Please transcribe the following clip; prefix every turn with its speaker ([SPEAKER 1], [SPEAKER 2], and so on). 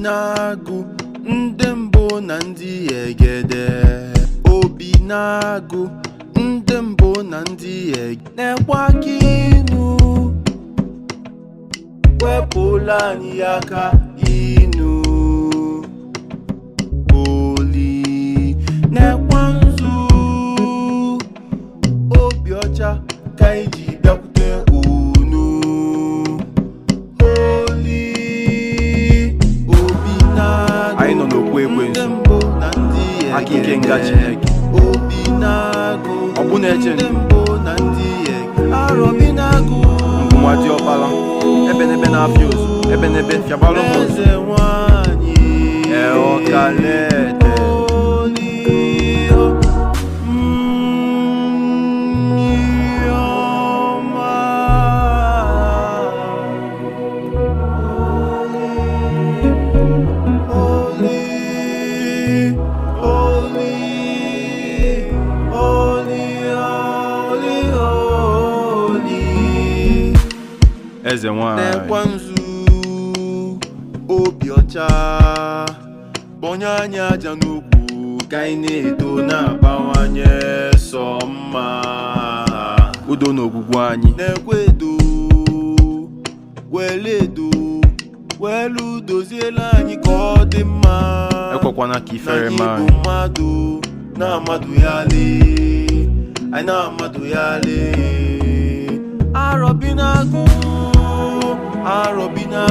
[SPEAKER 1] na-agụ ndị mbụ na ndị egede. Obi na-agụ ndị mbụ na ndị egede. Na-ekwe aka inu wepụla anyị aka inu. Oli na-ekwe nzu obi ọcha ka anyị ji bịakwute unu. Oli obi na-agụ
[SPEAKER 2] Anyị nọ n'okwu ekwensu,
[SPEAKER 1] ndị mbụ na ndị
[SPEAKER 2] aka ike nga
[SPEAKER 1] egede.
[SPEAKER 2] Chineke.
[SPEAKER 1] Obi na-agụ
[SPEAKER 2] Ọ bụ na-eche
[SPEAKER 1] ndị mbụ na ndị egede. Arobi na-agụ
[SPEAKER 2] Nwa diọkpala, ebe n'ebe na-afịa ozu, ebe n'ebe fịabalụ m ozu.
[SPEAKER 1] eze nwanyị
[SPEAKER 2] Ọkalete. Eze nwanyị
[SPEAKER 1] na-ekwe nzu obi ọcha bonye anyị aja n'ukwu ka anyị na-eto na-abawanye sọ mma.
[SPEAKER 2] udo n'ogwugwu anyị.
[SPEAKER 1] na-ekwe edo wele edo welu doziela anyị ka ọ dị mma.
[SPEAKER 2] Ekwekwana ka ifere
[SPEAKER 1] anyị
[SPEAKER 2] maa
[SPEAKER 1] bụ
[SPEAKER 2] anyị.
[SPEAKER 1] mmadụ na-amadụ ya lee, anyị na-amadụ ya lee. Arobi na-agụ, Arobi na